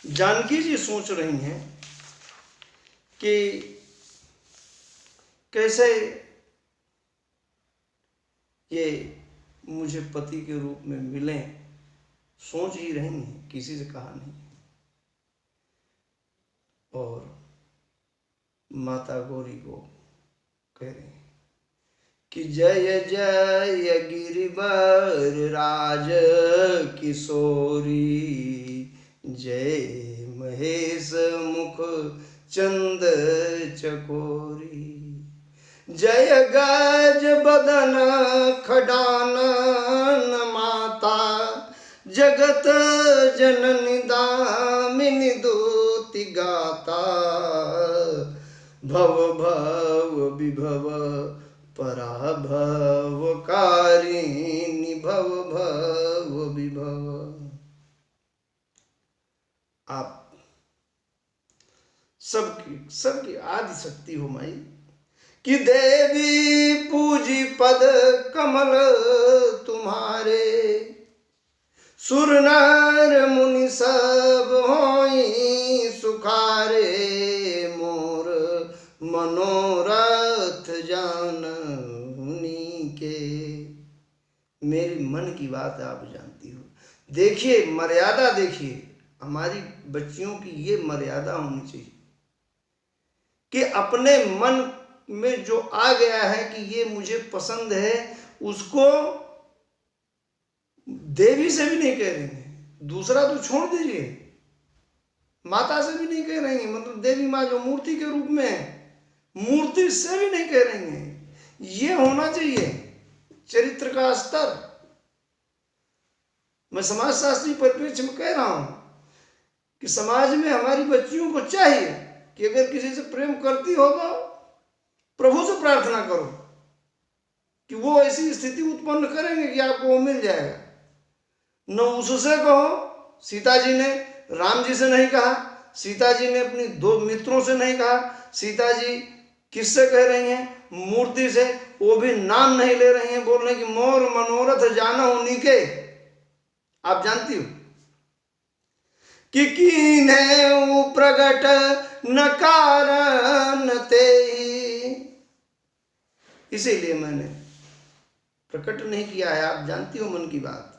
जानकी जी सोच रही हैं कि कैसे ये मुझे पति के रूप में मिलें। सोच ही रही हैं, किसी से कहा नहीं। और माता गौरी को कह रही हैं कि जय जय गिरिवर राज किशोरी, जय महेश मुख चंद चकोरी, जय गज बदन खडानन माता, जगत जननी दामिनी दूति गाता, भव भव विभव पराभव कारिणी, भव भव विभव। आप सबकी आदि शक्ति हो माई, कि देवी पूजी पद कमल तुम्हारे, सुर नर मुनि सब होई सुखारे, मोर मनोरथ जाननी के। मेरी मन की बात आप जानती हो। देखिए मर्यादा, देखिए हमारी बच्चियों की ये मर्यादा होनी चाहिए कि अपने मन में जो आ गया है कि ये मुझे पसंद है, उसको देवी से भी नहीं कह रही है, दूसरा तो छोड़ दीजिए, माता से भी नहीं कह रही है, मतलब देवी माँ जो मूर्ति के रूप में है, मूर्ति से भी नहीं कह रही है। ये होना चाहिए चरित्र का स्तर। मैं समाजशास्त्री परिप्रेक्ष्य में कह रहा हूं कि समाज में हमारी बच्चियों को चाहिए कि अगर किसी से प्रेम करती हो तो प्रभु से प्रार्थना करो कि वो ऐसी स्थिति उत्पन्न करेंगे कि आपको वो मिल जाएगा। न उससे कहो, सीता जी ने राम जी से नहीं कहा, सीता जी ने अपनी दो मित्रों से नहीं कहा, सीता जी किससे कह रही हैं? मूर्ति से। वो भी नाम नहीं ले रही हैं, बोल रहे कि मोर मनोरथ जानो नीके। आप जानती हो कि कीन्हे प्रगट न कारण ते, इसीलिए मैंने प्रकट नहीं किया है। आप जानती हो मन की बात।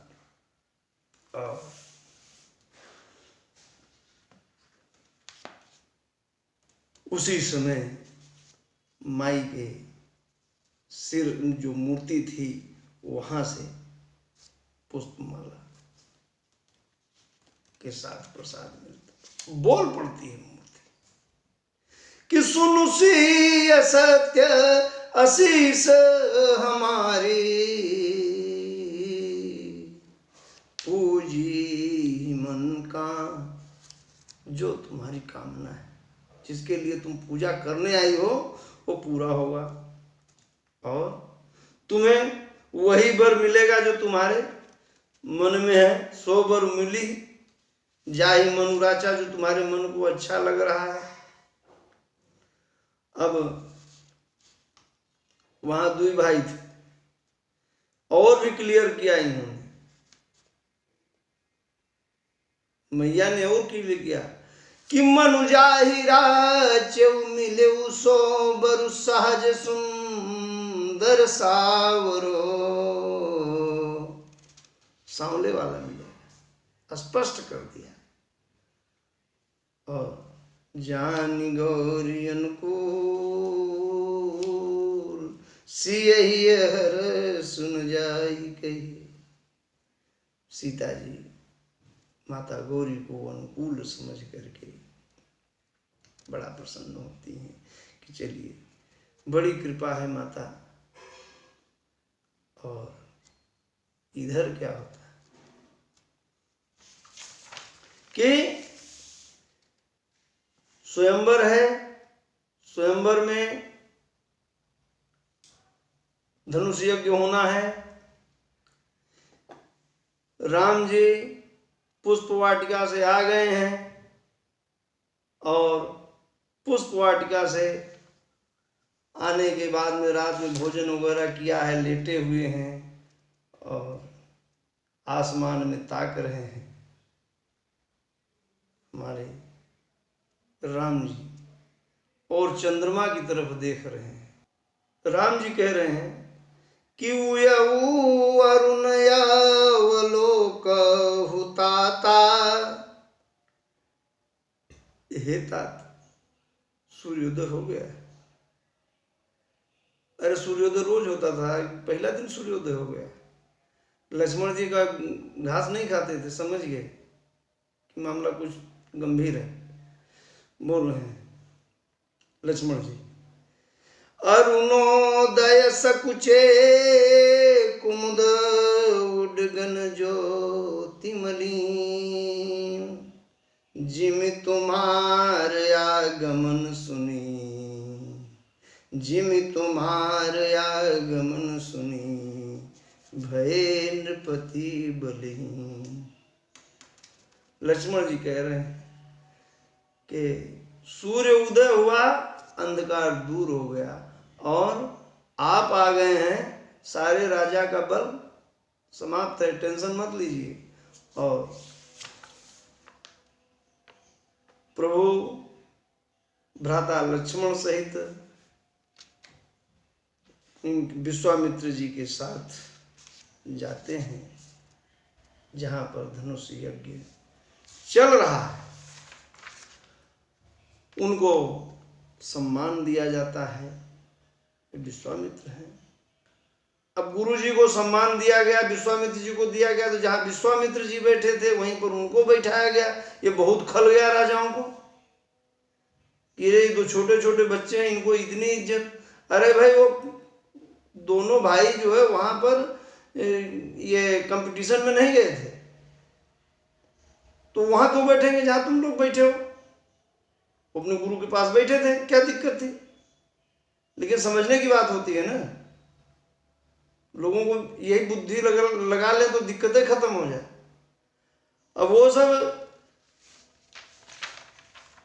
उसी समय माई के सिर जो मूर्ति थी वहां से पुष्पमाला के साथ प्रसाद मिलता, बोल पड़ती है मूर्ति कि सुनु सी असत्य असीस हमारी, पूजी मन का जो तुम्हारी कामना है, जिसके लिए तुम पूजा करने आई हो वो पूरा होगा, और तुम्हें वही वर मिलेगा जो तुम्हारे मन में है। 100 वर मिली जाहि मनुराचा, जो तुम्हारे मन को अच्छा लग रहा है। अब वहां 2 भाई थे, और भी क्लियर किया इन्होंने, मैया ने और क्लियर किया कि मनु जाहि राच्य मिले 100 वर सहज सुंदर सावरो, सांवले वाला मिले, स्पष्ट कर दिया। और जानी गौरी अनुकूल, सियहि हर सुन जाई कही। सीता जी माता गौरी को अनुकूल समझ करके बड़ा प्रसन्न होती हैं कि चलिए बड़ी कृपा है माता। और इधर क्या होता है कि स्वयंवर है, स्वयंवर में धनुष यज्ञ होना है। राम जी पुष्प वाटिका से आ गए हैं और पुष्प वाटिका से आने के बाद में रात में भोजन वगैरह किया है, लेटे हुए हैं और आसमान में ताक रहे हैं। हमारे राम जी और चंद्रमा की तरफ देख रहे हैं। राम जी कह रहे हैं कि उयऊ अरुणयावलोक हुताता, हे तात सूर्योदय हो गया। अरे सूर्योदय रोज होता था, पहला दिन सूर्योदय हो गया। लक्ष्मण जी का घास नहीं खाते थे, समझ गए कि मामला कुछ गंभीर है। बोल रहे हैं लक्ष्मण जी, अरुणोदय सकुचे कुमुद उडगन ज्योति मलिन, जिमि तुम्हार आगमन सुनी, जिमि तुम्हार आगमन सुनी, भय नृपति बलहीन। लक्ष्मण जी कह रहे हैं कि सूर्य उदय हुआ, अंधकार दूर हो गया और आप आ गए हैं, सारे राजा का बल समाप्त है, टेंशन मत लीजिए। और प्रभु भ्राता लक्ष्मण सहित विश्वामित्र जी के साथ जाते हैं जहां पर धनुष यज्ञ चल रहा है। उनको सम्मान दिया जाता है, विश्वामित्र हैं। अब गुरु जी को सम्मान दिया गया, विश्वामित्र जी को दिया गया, तो जहां विश्वामित्र जी बैठे थे वहीं पर उनको बैठाया गया। ये बहुत खल गया राजाओं को कि ये दो छोटे छोटे बच्चे हैं, इनको इतनी इज्जत। अरे भाई वो दोनों भाई जो है वहां पर ये कंपटीशन में नहीं गए थे, तो वहां क्यों बैठेंगे जहां तुम लोग बैठे हो? अपने गुरु के पास बैठे थे, क्या दिक्कत थी? लेकिन समझने की बात होती है ना, लोगों को यही बुद्धि लगा ले तो दिक्कतें खत्म हो जाए। अब वो सब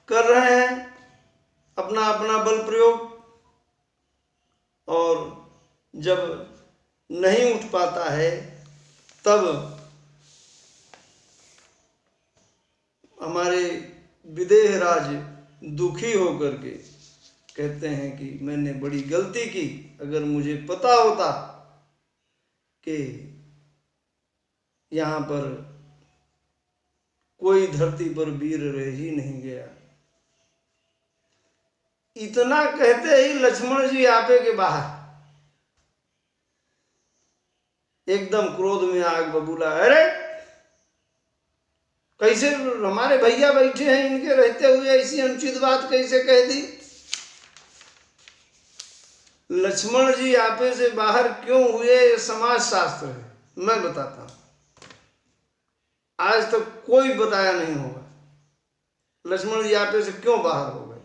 कर रहे हैं अपना अपना बल प्रयोग, और जब नहीं उठ पाता है तब हमारे विदेह राज दुखी होकर के कहते हैं कि मैंने बड़ी गलती की। अगर मुझे पता होता कि यहाँ पर कोई धरती पर वीर रह ही नहीं गया। इतना कहते ही लक्ष्मण जी आपे के बाहर एकदम क्रोध में आग बबूला। अरे कैसे हमारे भैया बैठे हैं, इनके रहते हुए ऐसी अनुचित बात कैसे कह दी? लक्ष्मण जी आपे से बाहर क्यों हुए, ये समाज शास्त्र है, मैं बताता हूं। आज तक कोई बताया नहीं होगा लक्ष्मण जी आपे से क्यों बाहर हो गए।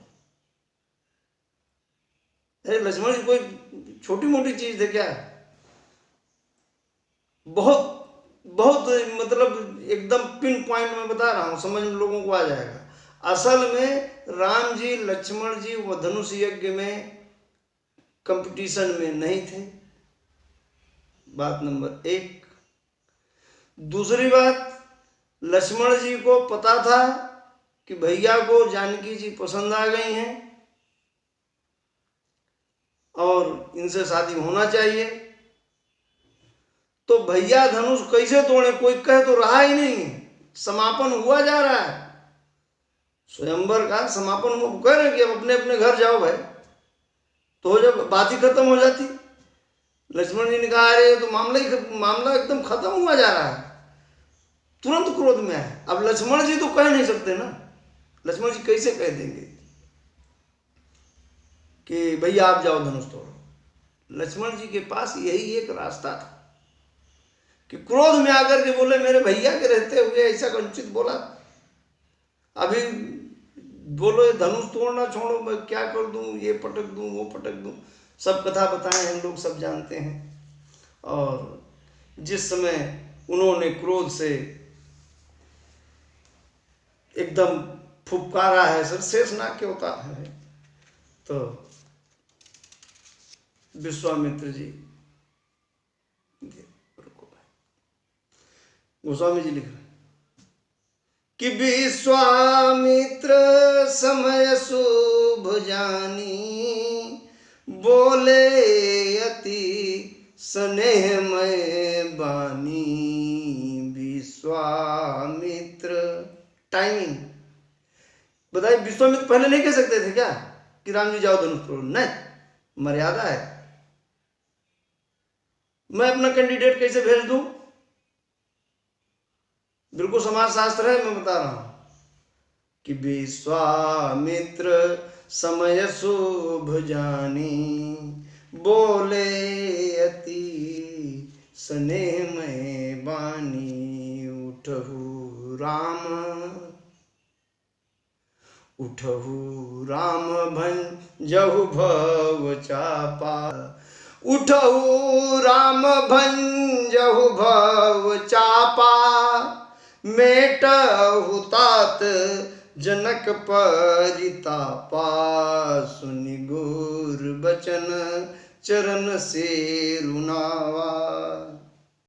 अरे लक्ष्मण जी कोई छोटी मोटी चीज थे क्या? बहुत बहुत मतलब एकदम पिन पॉइंट में बता रहा हूं, समझ में लोगों को आ जाएगा। असल में राम जी लक्ष्मण जी वो धनुष यज्ञ में कंपटीशन में नहीं थे, बात नंबर 1। दूसरी बात, लक्ष्मण जी को पता था कि भैया को जानकी जी पसंद आ गई हैं और इनसे शादी होना चाहिए। तो भैया धनुष कैसे तोड़े, कोई कह तो रहा ही नहीं है। समापन हुआ जा रहा है, स्वयंवर का समापन हुआ, कह रहे कि अब अपने अपने घर जाओ भाई। तो जब बात ही खत्म हो जाती, लक्ष्मण जी ने कहा अरे तो मामला एकदम खत्म हुआ जा रहा है, तुरंत क्रोध में आए। अब लक्ष्मण जी तो कह नहीं सकते ना, लक्ष्मण जी कैसे कह देंगे कि भैया आप जाओ धनुष तोड़ो? लक्ष्मण जी के पास यही एक रास्ता था कि क्रोध में आकर के बोले मेरे भैया के रहते हुए ऐसा अनुचित बोला, अभी बोलो धनुष तोड़ना छोड़ो, मैं क्या कर दूं, ये पटक दूं वो पटक दूं। सब कथा बताए हैं लोग, सब जानते हैं। और जिस समय उन्होंने क्रोध से एकदम फुफकारा है, सर शेषनाग के होता है, तो विश्वामित्र जी, गोस्वामी जी लिख रहे कि विश्वामित्र समय शुभ जानी, बोले अति स्नेहमय बानी। विश्वामित्र, टाइमिंग बताइए, विश्वामित्र पहले नहीं कह सकते थे क्या कि राम जी जाओ धनुष तोड़ो? नहीं, मर्यादा है। मैं अपना कैंडिडेट कैसे भेज दूं? बिल्कुल समाज शास्त्र है, मैं बता रहा हूं कि विश्वामित्र समय शुभ जानी, बोले अति स्नेहमय बानी। उठहु राम भंजहु भव चापा। उठहु राम भंजहु भव चापा, मेटहु तात जनक परितापा। सुनि गुर बचन चरण से रुनावा।